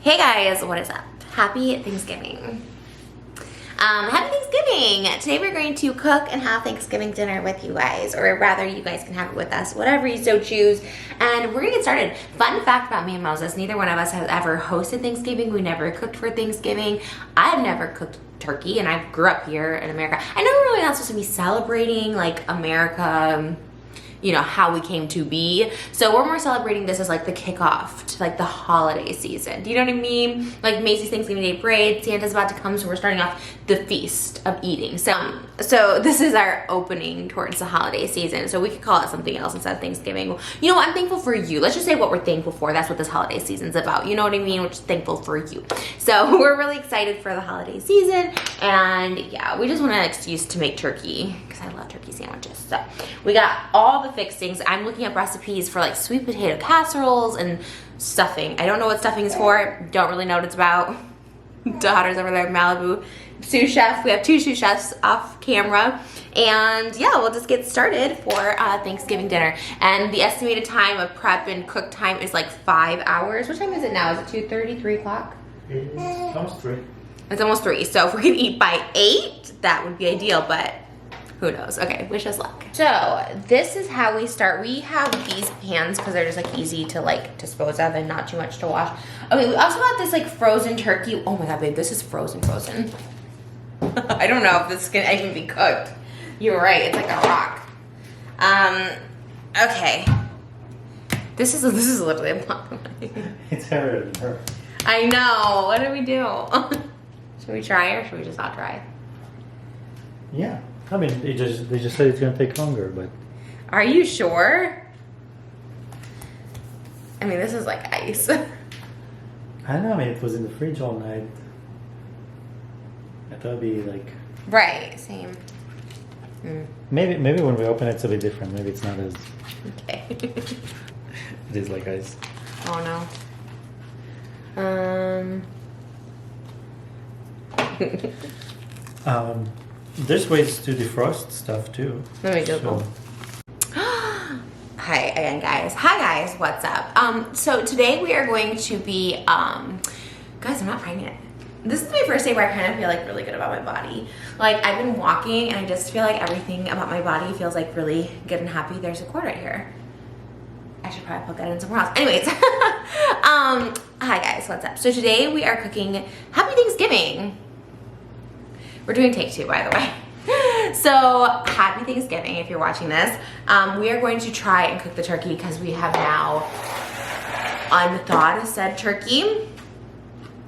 Hey guys, what is up? Happy Thanksgiving. Happy Thanksgiving! Today we're going to cook and have Thanksgiving dinner with you guys, or rather you guys can have it with us, whatever you so choose. And we're gonna get started. Fun fact about me and Moses, neither one of us has ever hosted Thanksgiving. We never cooked for Thanksgiving. I've never cooked turkey, and I grew up here in America. I know we're really not supposed to be celebrating like America, you know, how we came to be. So we're more celebrating this as like the kickoff to like the holiday season. Do you know what I mean? Like Macy's Thanksgiving Day Parade, Santa's about to come, so we're starting off the feast of eating. So this is our opening towards the holiday season. So we could call it something else instead of Thanksgiving. You know, I'm thankful for you. Let's just say what we're thankful for. That's what this holiday season's about. You know what I mean? We're just thankful for you. So we're really excited for the holiday season. And yeah, we just want an excuse to make turkey because I love turkey sandwiches. So we got all the fixings. I'm looking up recipes for like sweet potato casseroles and stuffing. I don't know what stuffing is for. Don't really know what it's about. Daughter's over there in Malibu. Sous chef. We have two sous chefs off camera. And yeah, we'll just get started for Thanksgiving dinner. And the estimated time of prep and cook time is like 5 hours. What time is it now? Is it 2:30, 3 o'clock? It's almost 3. It's almost 3. So if we can eat by 8, that would be ideal, but who knows? Okay, wish us luck. So this is how we start. We have these pans because they're just like easy to like dispose of and not too much to wash. Okay, we also got this like frozen turkey. Oh my God, babe, this is frozen. I don't know if this can even be cooked. You're right, it's like a rock. Okay. This is literally a block. It's heavier than her. I know, what do we do? Should we try or should we just not try? Yeah. I mean, they just said it's gonna take longer, but. Are you sure? I mean, this is like ice. I don't know. I mean, it was in the fridge all night. I thought it'd be like. Right. Same. Maybe when we open it, it's a bit different. Maybe it's not as. Okay. It is like ice. Oh no. There's ways to defrost stuff too. Let me Google. Hi again, guys. Hi guys, what's up? So today we are going to be, guys, I'm not pregnant. This is my first day where I kind of feel like really good about my body. Like I've been walking and I just feel like everything about my body feels like really good and happy. There's a cord right here. I should probably plug that in somewhere else. Anyways, hi guys, what's up? So today we are cooking Happy Thanksgiving. We're doing take 2, by the way. So happy Thanksgiving if you're watching this. We are going to try and cook the turkey because we have now unthawed said turkey.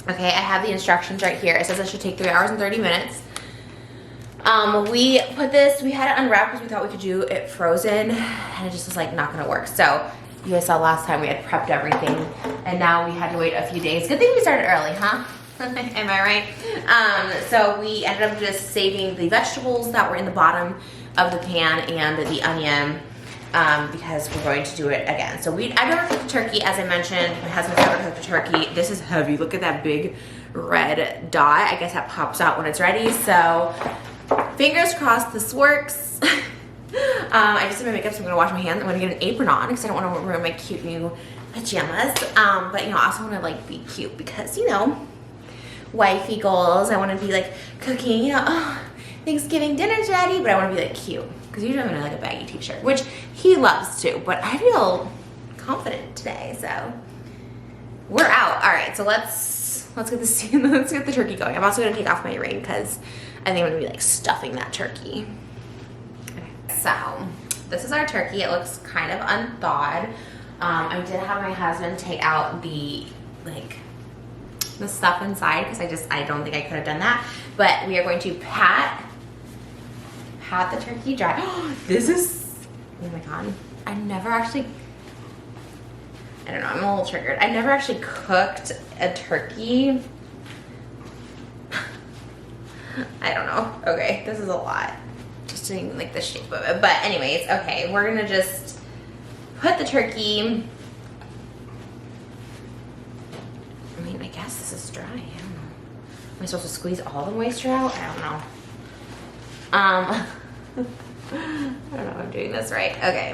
Okay, I have the instructions right here. It says it should take 3 hours and 30 minutes. We had it unwrapped because we thought we could do it frozen and it just was like not gonna work. So you guys saw last time we had prepped everything and now we had to wait a few days. Good thing we started early, huh? Am I right? So we ended up just saving the vegetables that were in the bottom of the pan and the onion because we're going to do it again. So I've never cooked the turkey, as I mentioned. My husband's never cooked the turkey. This is heavy. Look at that big red dot. I guess that pops out when it's ready. So fingers crossed this works. I just did my makeup, so I'm gonna wash my hands. I'm gonna get an apron on because I don't want to ruin my cute new pajamas. But you know, I also want to like be cute because you know, wifey goals. I want to be like cooking, you know, oh, Thanksgiving dinner's ready, but I want to be like cute because usually I'm in like a baggy t-shirt, which he loves too. But I feel confident today, so we're out. All right, so let's get this. Let's get the turkey going. I'm also gonna take off my ring because I think I'm gonna be like stuffing that turkey. Okay, so this is our turkey. It looks kind of unthawed. I did have my husband take out the stuff inside because I don't think I could have done that. But we are going to pat the turkey dry. Oh my God. I don't know, I'm a little triggered. I never actually cooked a turkey. I don't know. Okay, this is a lot. Just doing like the shape of it. But anyways, okay, we're gonna just put the turkey. I mean, I guess this is dry. I don't know. Am I supposed to squeeze all the moisture out? I don't know. I don't know if I'm doing this right. Okay.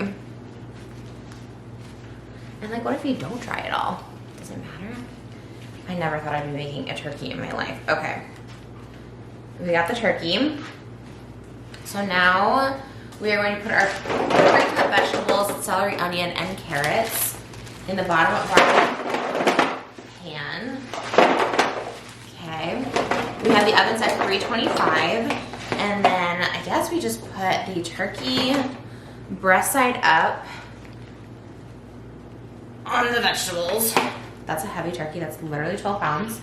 And like, what if you don't dry it all? Does it matter? I I never thought I'd be making a turkey in my life. Okay. We got the turkey. So now we are going to put our pre-cut vegetables, celery, onion, and carrots in the bottom of our pan. Okay. We have the oven set to 325. And then I guess we just put the turkey breast side up on the vegetables. That's a heavy turkey. That's literally 12 pounds.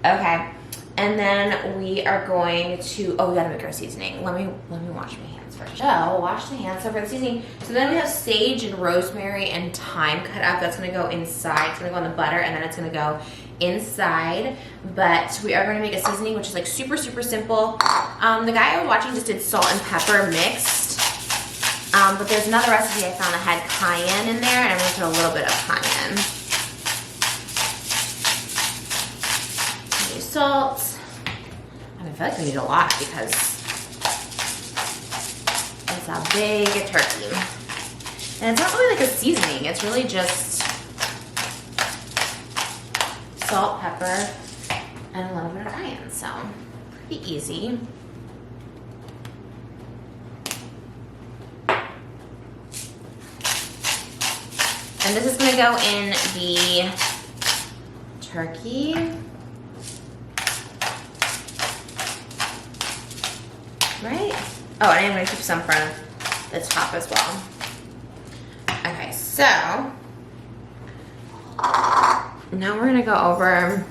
Okay. And then we are going to, oh, we gotta make our seasoning. Let me wash my hands first. So we'll wash the hands over the seasoning. So then we have sage and rosemary and thyme cut up. That's gonna go inside. It's gonna go on the butter, and then it's gonna go inside. But we are gonna make a seasoning, which is like super, super simple. The guy I was watching just did salt and pepper mixed. But there's another recipe I found that had cayenne in there, and I'm gonna put a little bit of cayenne. Salt. I feel like we need a lot because it's a big turkey. And it's not really like a seasoning. It's really just salt, pepper, and a little bit of cayenne. So pretty easy. And this is gonna go in the turkey. Right? Oh, and I'm going to keep some for the top as well. Okay, so now we're going to go over, and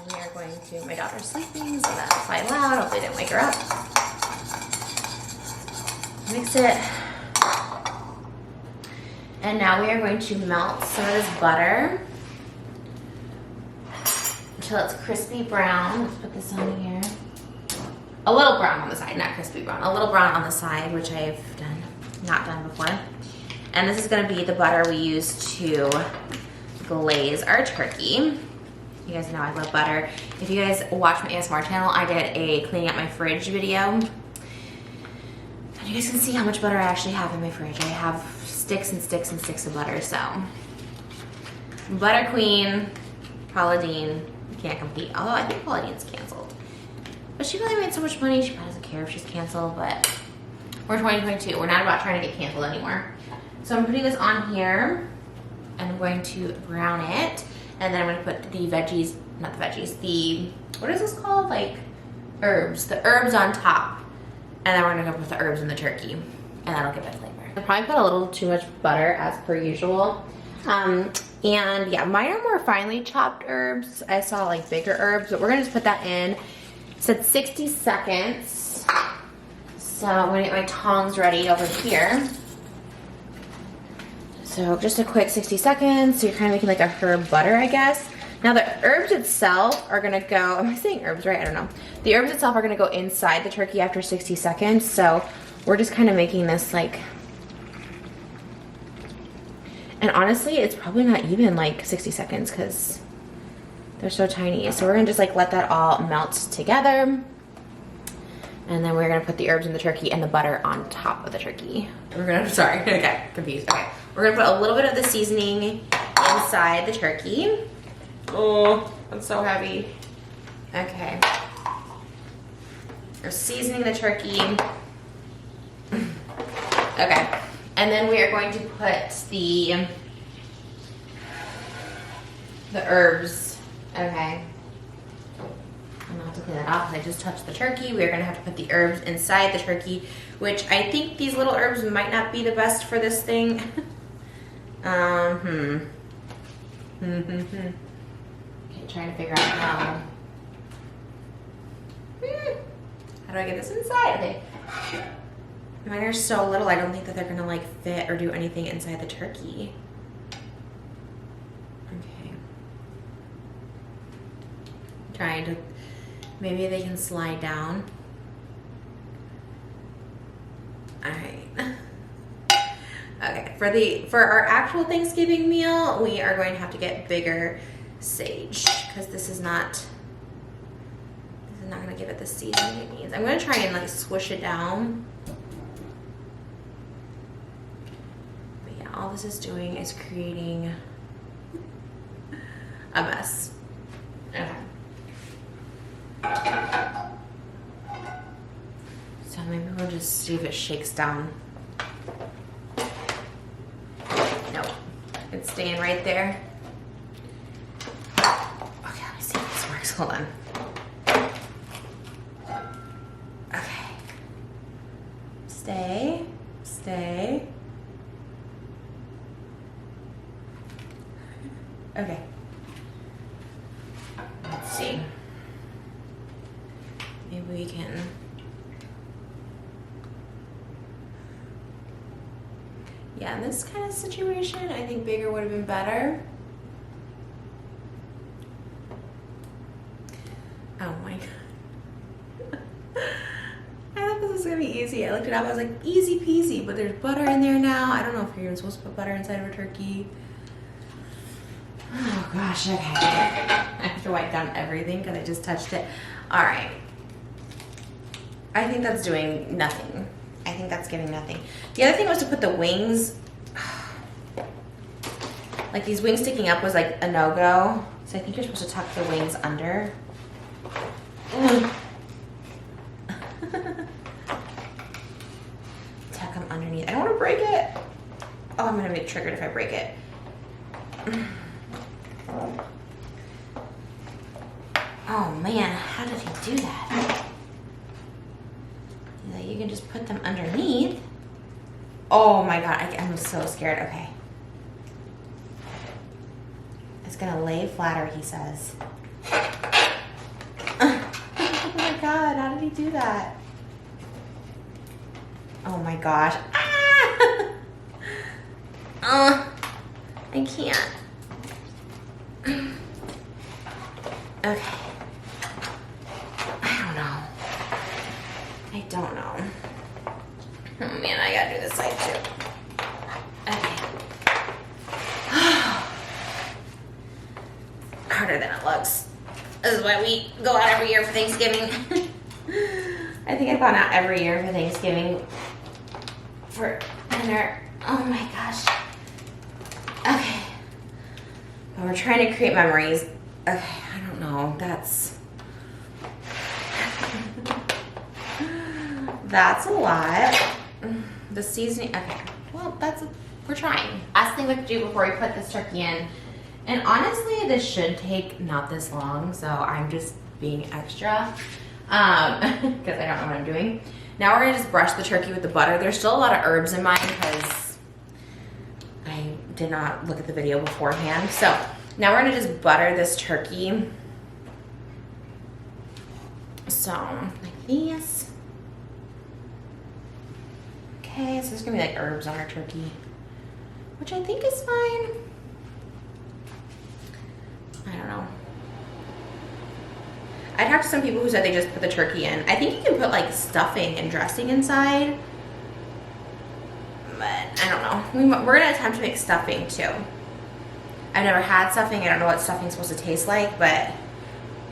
we are going to, my daughter's sleeping, so that's quite loud. Hopefully I didn't wake her up. Mix it. And now we are going to melt some of this butter until it's crispy brown. Let's put this on here. A little brown on the side, not crispy brown. A little brown on the side, which I've not done before. And this is gonna be the butter we use to glaze our turkey. You guys know I love butter. If you guys watch my ASMR channel, I did a cleaning up my fridge video. And you guys can see how much butter I actually have in my fridge. I have sticks and sticks and sticks of butter, so. Butter queen, Paula Deen, can't compete. Although I think Paula Deen's canceled. But she really made so much money, she probably doesn't care if she's canceled, but we're 2022. We're not about trying to get canceled anymore. So I'm putting this on here, and I'm going to brown it, and then I'm going to put the veggies, not the veggies, the, what is this called? Like herbs. The herbs on top. And then we're going to go put the herbs in the turkey, and that'll give it flavor. I probably put a little too much butter as per usual. And yeah, mine are more finely chopped herbs. I saw like bigger herbs, but we're going to just put that in. Said 60 seconds. So I'm gonna get my tongs ready over here. So just a quick 60 seconds. So you're kind of making like a herb butter, I guess. Now the herbs itself are gonna go, am I saying herbs right? I don't know. The herbs itself are gonna go inside the turkey after 60 seconds. So we're just kind of making this like, and honestly, it's probably not even like 60 seconds because they're so tiny. So we're gonna just like let that all melt together. And then we're gonna put the herbs in the turkey and the butter on top of the turkey. We're gonna, sorry, okay, confused. Okay, we're gonna put a little bit of the seasoning inside the turkey. Oh, that's so heavy. Okay. We're seasoning the turkey. Okay, and then we are going to put the herbs. Okay. I'm gonna have to clean that off because I just touched the turkey. We're gonna have to put the herbs inside the turkey, which I think these little herbs might not be the best for this thing. Okay, trying to figure out how. How do I get this inside? Okay. Mine are so little, I don't think that they're gonna like fit or do anything inside the turkey. Trying to, maybe they can slide down. All right. Okay, for our actual Thanksgiving meal, we are going to have to get bigger sage because this is not gonna give it the seasoning it needs. I'm gonna try and like squish it down. But yeah, all this is doing is creating a mess. Okay. So maybe we'll just see if it shakes down. Nope. It's staying right there. Okay, let me see if this works. Hold on. Okay. Stay. Stay. Okay. Let's see. Maybe we can. Yeah, in this kind of situation, I think bigger would have been better. Oh my god. I thought this was gonna be easy. I looked it up, I was like, easy peasy, but there's butter in there now. I don't know if you're even supposed to put butter inside of a turkey. Oh gosh, okay. I have to wipe down everything because I just touched it. All right. I think that's doing nothing. I think that's giving nothing. The other thing was to put the wings, like these wings sticking up was like a no-go. So I think you're supposed to tuck the wings under. Tuck them underneath. I don't want to break it. Oh, I'm gonna be triggered if I break it. Oh man, how did he do that? You can just put them underneath. Oh my god, I'm so scared. Okay. It's gonna lay flatter, he says. Oh my god, how did he do that? Oh my gosh. Ah! I can't. Okay. I don't know. Oh man, I gotta do this side too. Okay. Harder than it looks. This is why we go out every year for Thanksgiving. I think I've gone out every year for Thanksgiving for dinner. Oh my gosh. Okay. But we're trying to create memories. Okay, I don't know. That's a lot. The seasoning, okay. Well, we're trying. Last thing we have to do before we put this turkey in. And honestly, this should take not this long, so I'm just being extra because I don't know what I'm doing. Now we're gonna just brush the turkey with the butter. There's still a lot of herbs in mine because I did not look at the video beforehand. So now we're gonna just butter this turkey. So like this. Okay, so there's gonna be like herbs on our turkey, which I think is fine. I don't know. I talked to some people who said they just put the turkey in. I think you can put like stuffing and dressing inside, but I don't know. We're gonna attempt to make stuffing too. I've never had stuffing. I don't know what stuffing's supposed to taste like, but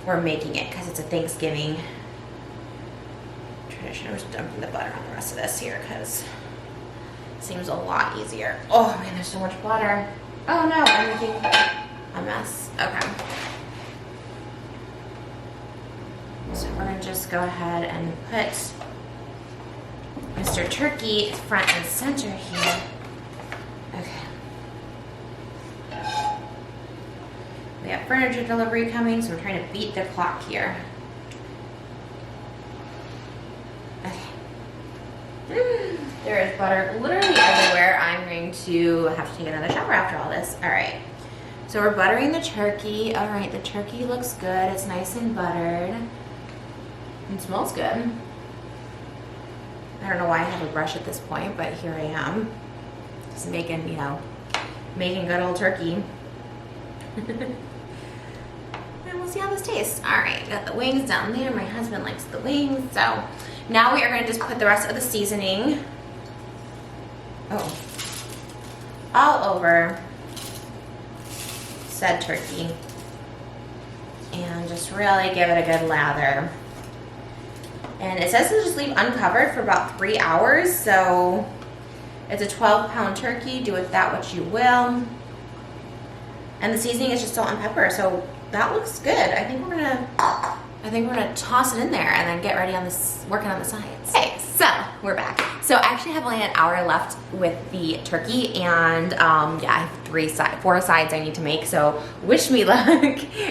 we're making it because it's a Thanksgiving tradition. I'm just dumping the butter on the rest of this here because it seems a lot easier. Oh man, there's so much butter. Oh no, I'm making a mess. Okay. So we're gonna just go ahead and put Mr. Turkey front and center here. Okay. We have furniture delivery coming, so we're trying to beat the clock here. There is butter literally everywhere. I'm going to have to take another shower after all this. All right. So we're buttering the turkey. All right, the turkey looks good. It's nice and buttered. It smells good. I don't know why I have a brush at this point, but here I am. Just making, making good old turkey. And we'll see how this tastes. All right, got the wings down there. My husband likes the wings. So now we are going to just put the rest of the seasoning all over said turkey. And just really give it a good lather. And it says to just leave uncovered for about 3 hours. So it's a 12-pound turkey. Do with that what you will. And the seasoning is just salt and pepper, so that looks good. I think we're gonna toss it in there and then get ready on this, working on the sides. Okay, so we're back. So I actually have only an hour left with the turkey, and yeah, I have 4 sides I need to make, so wish me luck.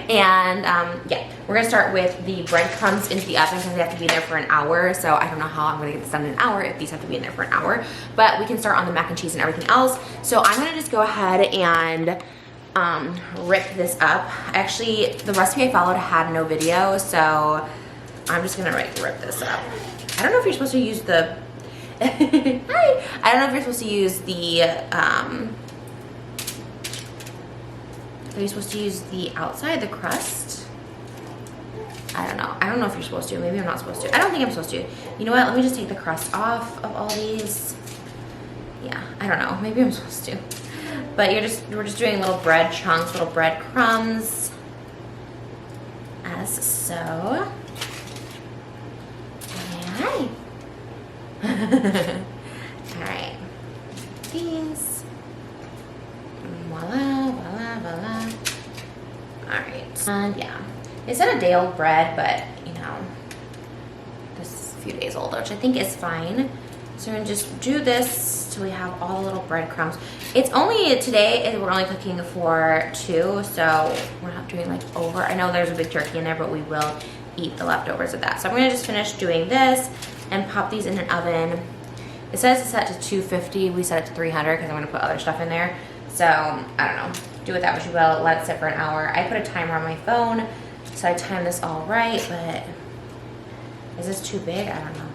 And yeah, we're gonna start with the breadcrumbs into the oven because they have to be there for an hour, so I don't know how I'm gonna get this done in an hour if these have to be in there for an hour, but we can start on the mac and cheese and everything else. So I'm gonna just go ahead and rip this up. Actually, the recipe I followed had no video, so I'm just gonna rip this up. I don't know if you're supposed to use the hi. I don't know if you're supposed to use the are you supposed to use the outside, the crust? I don't know. I don't know if you're supposed to. Maybe I'm not supposed to. I don't think I'm supposed to. You know what? Let me just take the crust off of all these. Yeah, I don't know. Maybe I'm supposed to. But we're just doing little bread chunks, little bread crumbs, as so. Alright. Alright. These. Voila, voila, voila. Alright. And yeah. They said a day old bread, but you know, this is a few days old, which I think is fine. So we're gonna just do this till we have all the little breadcrumbs. It's only today, we're only cooking for 2, so we're not doing like over. I know there's a big turkey in there, but we will eat the leftovers of that. So I'm gonna just finish doing this and pop these in an oven. It says it's set to 250. We set it to 300 because I'm gonna put other stuff in there. So I don't know, do with that what you will. Let it sit for an hour. I put a timer on my phone, so I timed this all right, but is this too big? I don't know.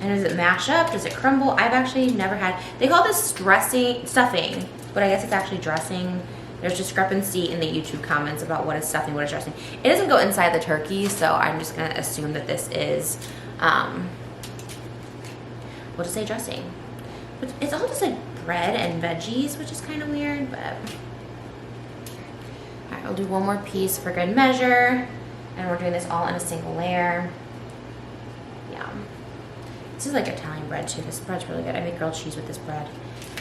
And does it mash up? Does it crumble? I've actually never had, they call this stuffing, but I guess it's actually dressing. There's discrepancy in the YouTube comments about what is stuffing, what is dressing. It doesn't go inside the turkey, so I'm just gonna assume that this is, what to say, dressing. But it's all just like bread and veggies, which is kind of weird, but. All right, we'll do one more piece for good measure. And we're doing this all in a single layer. Yeah. This is like Italian bread too. This bread's really good. I make grilled cheese with this bread.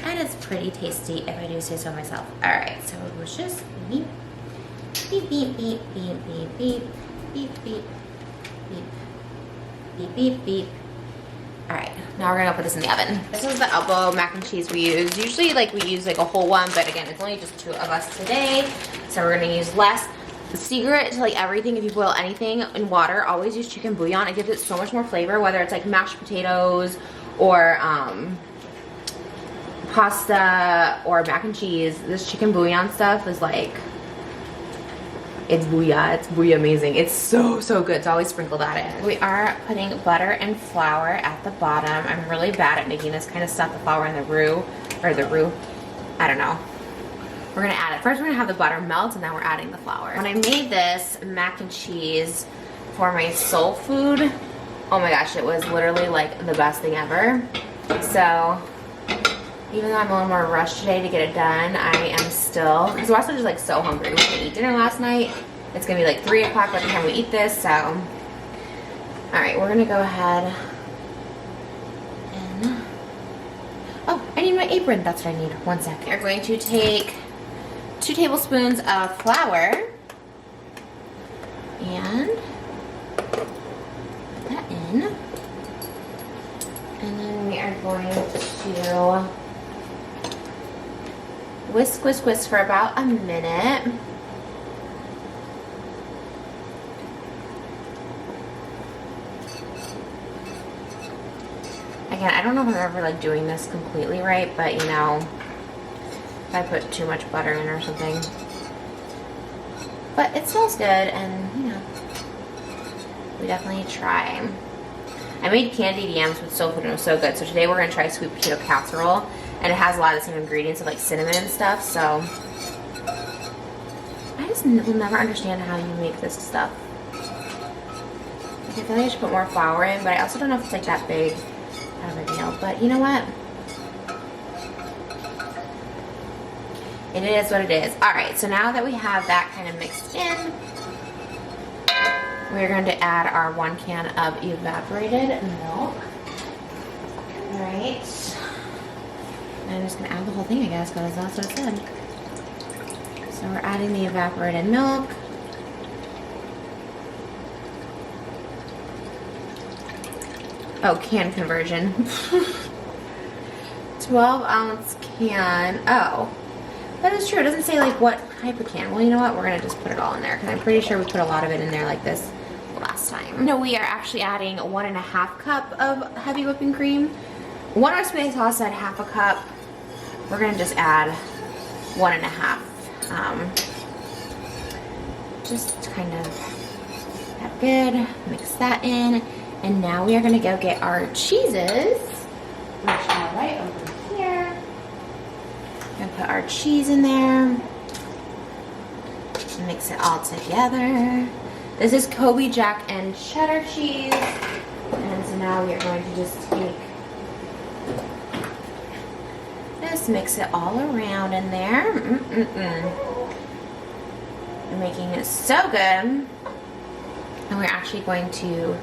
And it's pretty tasty if I do say so myself. All right, so let's just beep, beep, beep, beep, beep, beep, beep, beep, beep, beep, beep, beep, beep. All right, now we're gonna put this in the oven. This is the elbow mac and cheese we use. Usually like we use like a whole one, but again, it's only just 2 of us today. So we're gonna use less. The secret to like everything, if you boil anything in water, always use chicken bouillon. It gives it so much more flavor, whether it's like mashed potatoes or pasta or mac and cheese. This chicken bouillon stuff is like, it's bouillon amazing. It's so, so good. So always sprinkle that in. We are putting butter and flour at the bottom. I'm really bad at making this kind of stuff, the flour and the roux, I don't know. We're gonna add it. First we're gonna have the butter melt and then we're adding the flour. When I made this mac and cheese for my soul food, oh my gosh, it was literally like the best thing ever. So even though I'm a little more rushed today to get it done, I am still, because we're also just like so hungry. We didn't eat dinner last night. It's gonna be like 3 o'clock by the time we eat this, so. All right, we're gonna go ahead and, oh, I need my apron. That's what I need, 1 second. We're going to take 2 tablespoons of flour and put that in. And then we are going to whisk, whisk, whisk for about a minute. Again, I don't know if I'm ever like doing this completely right, but you know, if I put too much butter in or something. But it smells good, and you know, we definitely try. I made candied yams with soul food and it was so good. So today we're gonna try sweet potato casserole, and it has a lot of the same ingredients of like cinnamon and stuff. So I just will never understand how you make this stuff. I feel like I should put more flour in, but I also don't know if it's like that big of a deal. But you know what? It is what it is. All right, so now that we have that kind of mixed in, we're going to add our 1 can of evaporated milk. All right. And I'm just going to add the whole thing, I guess, because that's what it said. So we're adding the evaporated milk. Oh, can conversion. 12-ounce can. Oh, that is true. It doesn't say like what type of can. Well, you know what? We're gonna just put it all in there because I'm pretty sure we put a lot of it in there like this last time. No, we are actually adding 1.5 cup of heavy whipping cream. 1 ounce tomato sauce said 1/2 cup. We're gonna just add 1.5. Just kind of that good. Mix that in, and now we are gonna go get our cheeses, which are right over here. Gonna put our cheese in there. Mix it all together. This is Kobe Jack and cheddar cheese, and so now we are going to just take this, mix it all around in there. Making it so good. And we're actually going to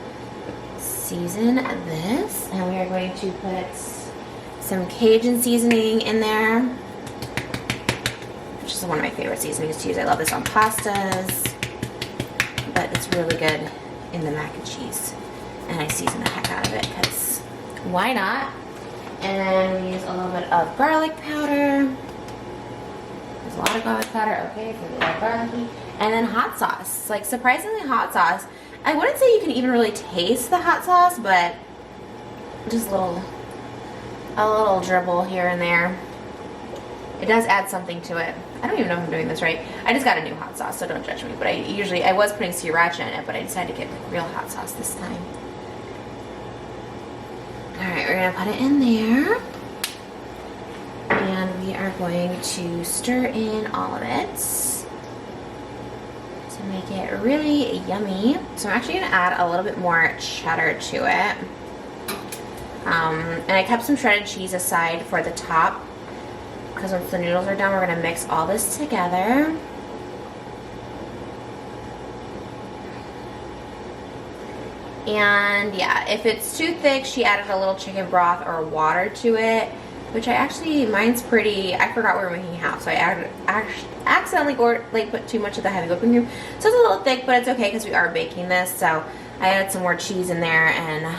season this, and we are going to put some Cajun seasoning in there, which is one of my favorite seasonings to use. I love this on pastas, but it's really good in the mac and cheese, and I season the heck out of it because why not? And then we use a little bit of garlic powder. There's a lot of garlic powder, okay, for the garlicky. And then hot sauce, like surprisingly hot sauce. I wouldn't say you can even really taste the hot sauce, but just a little dribble here and there. It does add something to it. I don't even know if I'm doing this right. I just got a new hot sauce, so don't judge me. But I was putting sriracha in it, but I decided to get real hot sauce this time. All right, we're gonna put it in there. And we are going to stir in all of it to make it really yummy. So I'm actually gonna add a little bit more cheddar to it. And I kept some shredded cheese aside for the top because once the noodles are done, we're gonna mix all this together. And yeah, if it's too thick, she added a little chicken broth or water to it, which mine's pretty, I forgot we were making half, so I accidentally put too much of the heavy whipping cream. So it's a little thick, but it's okay because we are baking this. So I added some more cheese in there, and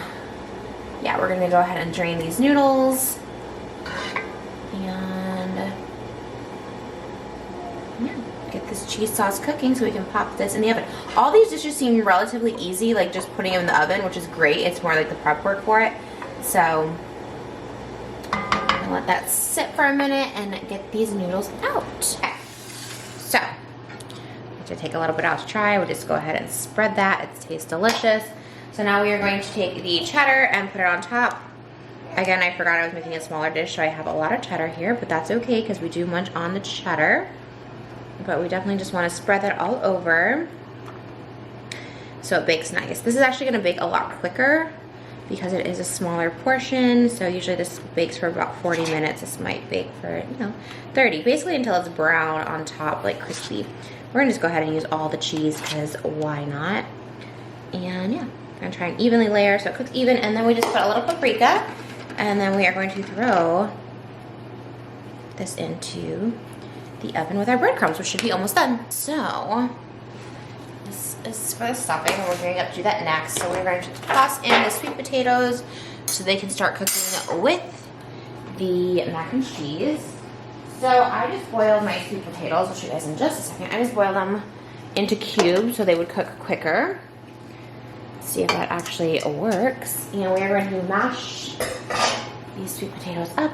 yeah, we're gonna go ahead and drain these noodles. And yeah, get this cheese sauce cooking so we can pop this in the oven. All these dishes seem relatively easy, like just putting them in the oven, which is great. It's more like the prep work for it. So let that sit for a minute and get these noodles out. Okay. So, to take a little bit out to try, we'll just go ahead and spread that. It tastes delicious. So now we are going to take the cheddar and put it on top. Again, I forgot I was making a smaller dish, so I have a lot of cheddar here, but that's okay because we do munch on the cheddar. But we definitely just want to spread that all over so it bakes nice. This is actually going to bake a lot quicker because it is a smaller portion. So usually this bakes for about 40 minutes. This might bake for, 30, basically until it's brown on top, like crispy. We're gonna just go ahead and use all the cheese because why not? And yeah, I'm gonna try and evenly layer so it cooks even, and then we just put a little paprika, and then we are going to throw this into the oven with our breadcrumbs, which should be almost done. So this is for the stuffing, and we're going to do that next. So we're going to toss in the sweet potatoes so they can start cooking with the mac and cheese. So I just boiled my sweet potatoes. I'll show you guys in just a second. I just boiled them into cubes so they would cook quicker. Let's see if that actually works. And we are going to mash these sweet potatoes up.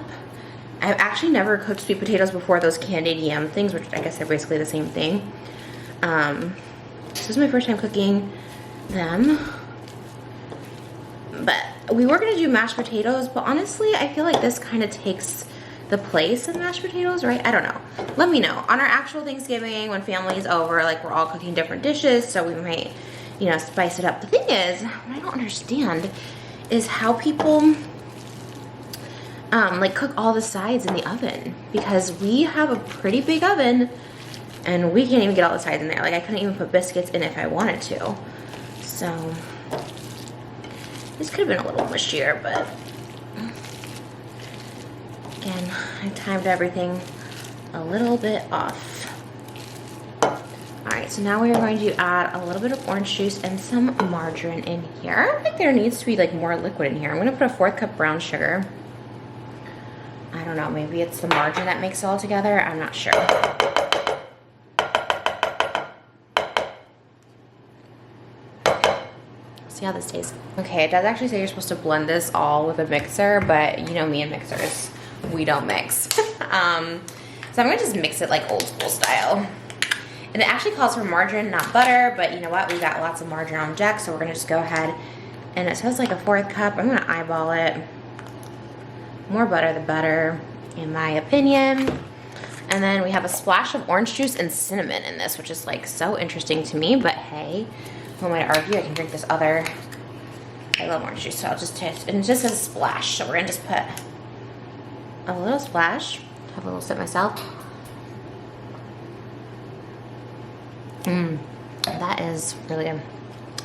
I've actually never cooked sweet potatoes before, those candied yam things, which I guess are basically the same thing. This is my first time cooking them. But we were gonna do mashed potatoes, but honestly, I feel like this kind of takes the place of mashed potatoes, right? I don't know. Let me know. On our actual Thanksgiving, when family's over, like we're all cooking different dishes, so we might, spice it up. The thing is, what I don't understand is how people like cook all the sides in the oven, because we have a pretty big oven and we can't even get all the sides in there. Like I couldn't even put biscuits in if I wanted to. So this could have been a little mushier, but again, I timed everything a little bit off. right, so now we are going to add a little bit of orange juice and some margarine in here. I don't think there needs to be like more liquid in here. I'm gonna put a 4th cup brown sugar. I don't know, maybe it's the margarine that makes it all together. I'm not sure. See how this tastes. Okay, it does actually say you're supposed to blend this all with a mixer, but you know me and mixers, we don't mix. So I'm gonna just mix it like old school style. And it actually calls for margarine, not butter, but you know what? We got lots of margarine on deck, so we're gonna just go ahead, and it says like a 4th cup. I'm gonna eyeball it. More butter the better, in my opinion. And then we have a splash of orange juice and cinnamon in this, which is like so interesting to me, but hey, who am I to argue? I can drink this other, I love orange juice, so I'll just taste, and it just says splash, so we're gonna just put a little splash, have a little sip myself. That is really good.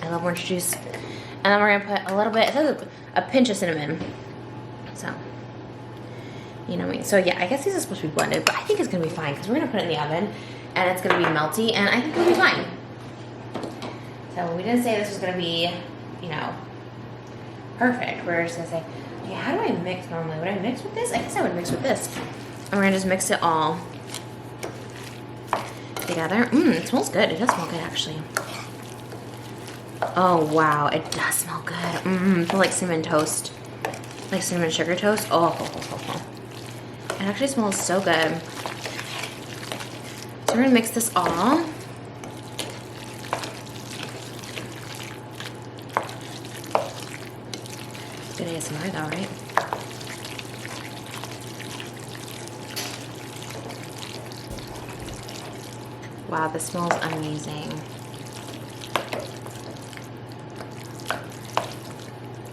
I love orange juice. And then we're gonna put a little bit, it says a pinch of cinnamon. So, you know what I mean? So yeah, I guess these are supposed to be blended, but I think it's gonna be fine because we're gonna put it in the oven and it's gonna be melty and I think it'll be fine. So we didn't say this was gonna be, you know, perfect. We're just gonna say, okay, how do I mix normally? Would I mix with this? I guess I would mix with this. And we're gonna just mix it all together. It smells good. It does smell good actually. Oh wow, it does smell good. It smells like cinnamon toast, like cinnamon sugar toast. Oh. It actually smells so good. So we're gonna mix this all. Good ASMR though, right? Wow, this smells amazing.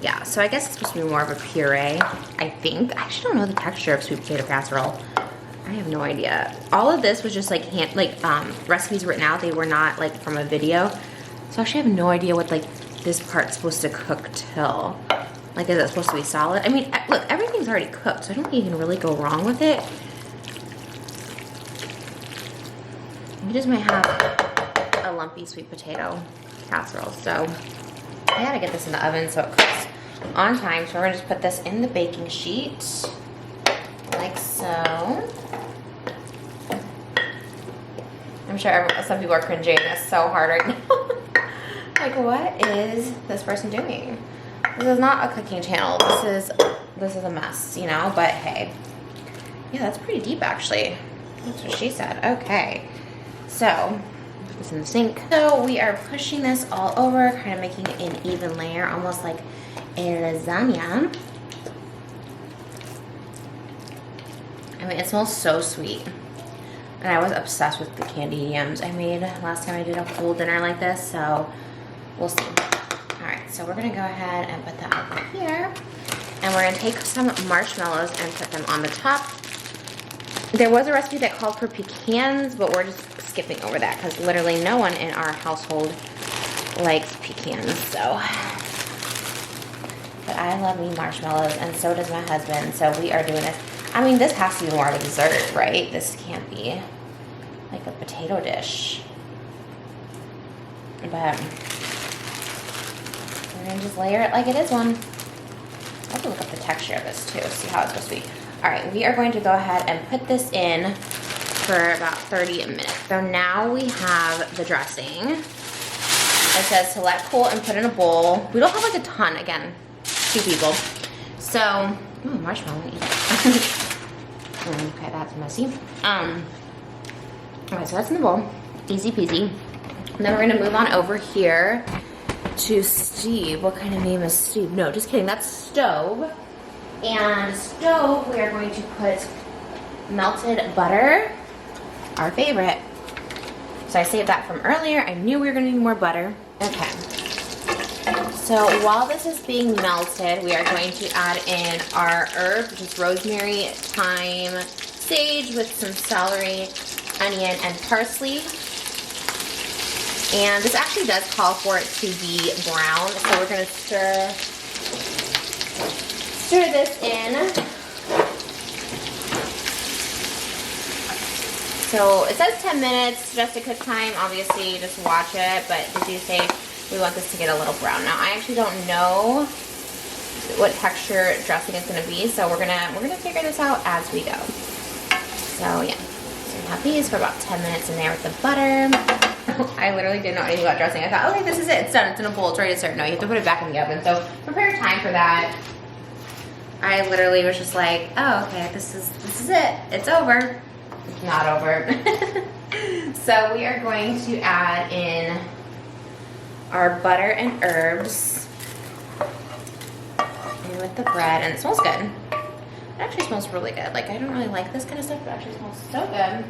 Yeah, so I guess it's supposed to be more of a puree, I think. I actually don't know the texture of sweet potato casserole. I have no idea. All of this was just like recipes written out. They were not like from a video. So I actually have no idea what like this part's supposed to cook till. Like, is it supposed to be solid? I mean, look, everything's already cooked, so I don't think you can really go wrong with it. You just might have a lumpy sweet potato casserole. So I gotta get this in the oven so it cooks on time. So we're gonna just put this in the baking sheet like so. I'm sure some people are cringing this so hard right now. Like, what is this person doing? This is not a cooking channel. This is a mess, you know, but hey. Yeah, that's pretty deep actually. That's what she said. Okay. So, put this in the sink. So we are pushing this all over, kind of making an even layer, almost like a lasagna. I mean, it smells so sweet. And I was obsessed with the candy yams I made last time I did a full dinner like this, so we'll see. All right, so we're gonna go ahead and put that over here. And we're gonna take some marshmallows and put them on the top. There was a recipe that called for pecans, but we're just skipping over that because literally no one in our household likes pecans, so. But I love me marshmallows and so does my husband, so we are doing this. I mean, this has to be more of a dessert, right? This can't be like a potato dish. But we're gonna just layer it like it is one. I have to look up the texture of this too, see how it's supposed to be. All right, we are going to go ahead and put this in for about 30 minutes. So now we have the dressing. It says to let cool and put in a bowl. We don't have like a ton, again, 2 people. So, oh, marshmallow, okay, that's messy. Okay, so that's in the bowl, easy peasy. And then we're gonna move on over here to Steve. What kind of name is Steve? No, just kidding, that's Stove. And stove, we are going to put melted butter, our favorite. So I saved that from earlier. I knew we were gonna need more butter. Okay. So while this is being melted, we are going to add in our herbs, which is rosemary, thyme, sage with some celery, onion, and parsley. And this actually does call for it to be brown. So we're gonna stir this in. So So it says 10 minutes just a cook time. Obviously, you just watch it, but they do say we want this to get a little brown. Now, I actually don't know what texture dressing is going to be, so we're gonna figure this out as we go. So yeah, so we have these for about 10 minutes in there with the butter. I literally didn't know anything about dressing. I thought, okay, this is it. It's done. It's in a bowl. It's ready to serve. No, you have to put it back in the oven. So prepare time for that. I literally was just like, oh, okay, this is it. It's over. It's not over. So we are going to add in our butter and herbs in with the bread, and it smells good. It actually smells really good. Like, I don't really like this kind of stuff, but it actually smells so good.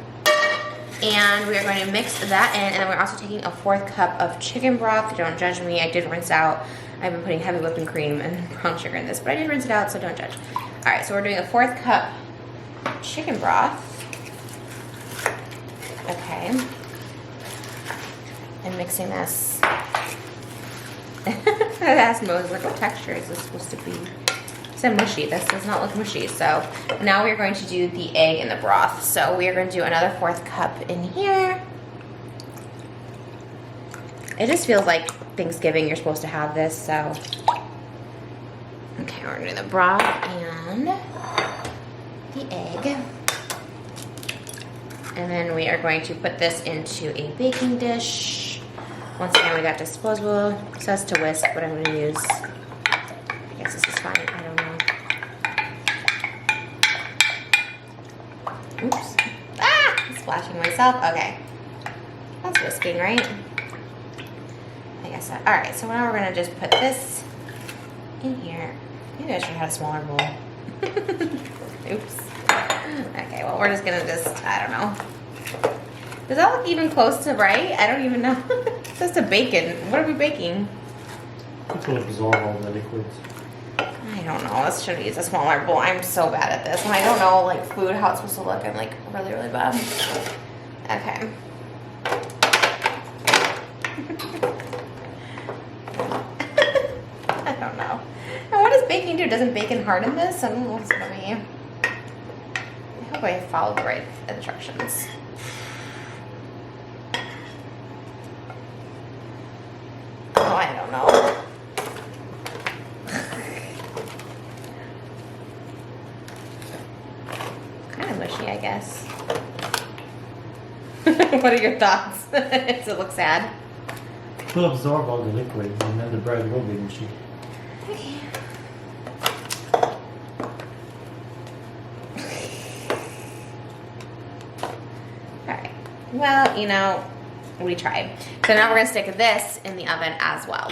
And we are going to mix that in, and then we're also taking a 4th cup of chicken broth. Don't judge me, I did rinse out. I've been putting heavy whipping cream and brown sugar in this, but I did rinse it out, so don't judge. All right, so we're doing a 4th cup chicken broth. Okay. And mixing this. I asked Moses, like, what texture is this supposed to be? He said mushy. This does not look mushy. So now we're going to do the egg in the broth. So we are going to do another 4th cup in here. It just feels like Thanksgiving, you're supposed to have this, so. Okay, we're gonna do the broth and the egg. And then we are going to put this into a baking dish. Once again, we got disposable. It says to whisk, but I'm gonna use, I guess this is fine, I don't know. Oops. Ah, I'm splashing myself, okay. That's whisking, right? I guess that, all right, so now we're gonna just put this in here. Maybe I should have had a smaller bowl. Oops. Okay, well, we're just gonna I don't know. Does that look even close to right? I don't even know. It's just a bacon. What are we baking? It will absorb all the liquids. I don't know. Let's should use a smaller bowl. I'm so bad at this. When I don't know, like, food, how it's supposed to look, I'm, like, really, really bad. Okay. I don't know. And what does baking do? Doesn't bacon harden this? I don't know what's gonna be. I hope I followed the right instructions. Oh, I don't know. Kind of mushy, I guess. What are your thoughts? Does it look sad? It will absorb all the liquid, and then the bread will be mushy. Okay. Alright. Well, you know, we tried. So now we're going to stick this in the oven as well.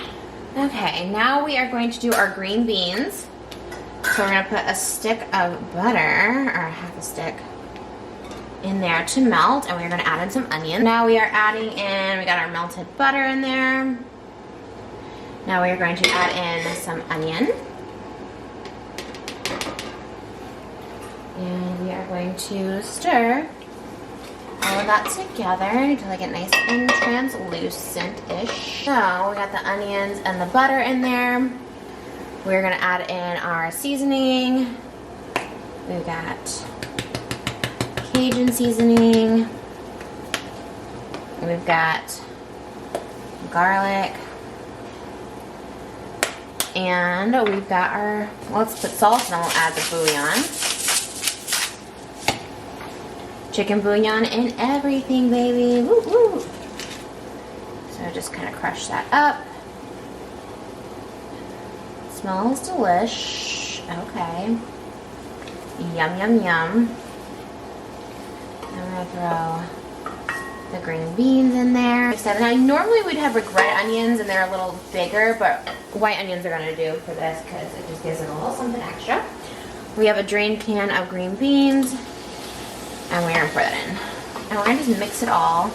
Okay, now we are going to do our green beans. So we're going to put a stick of butter, or half a stick, in there to melt, and we're going to add in some onion. Now we are adding in, we got our melted butter in there. Now we are going to add in some onion. And we are going to stir all of that together until I get nice and translucent-ish. So we got the onions and the butter in there. We're gonna add in our seasoning. We've got Cajun seasoning. We've got garlic. And we've got our, well, let's put salt and then we'll add the bouillon. Chicken bouillon and everything, baby. Woo woo. So just kind of crush that up. Smells delish. Okay. Yum, yum, yum. I'm gonna throw the green beans in there. Like I said, now normally we'd have like red onions and they're a little bigger, but white onions are gonna do for this because it just gives it a little something extra. We have a drained can of green beans. And we're gonna pour that in. And we're gonna just mix it all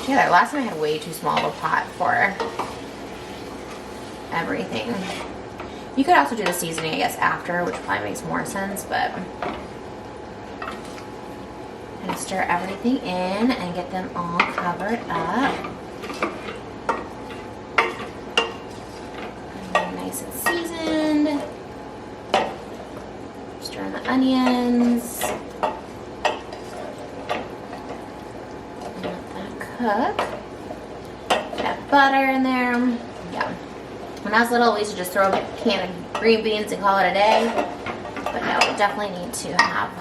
together. Last time I had way too small of a pot for everything. You could also do the seasoning, I guess, after, which probably makes more sense, but I'm gonna stir everything in and get them all covered up. And nice and seasoned. Stir in the onions. cook. Got butter in there. Yeah. When I was little, we used to just throw a can of green beans and call it a day. But no, we definitely need to have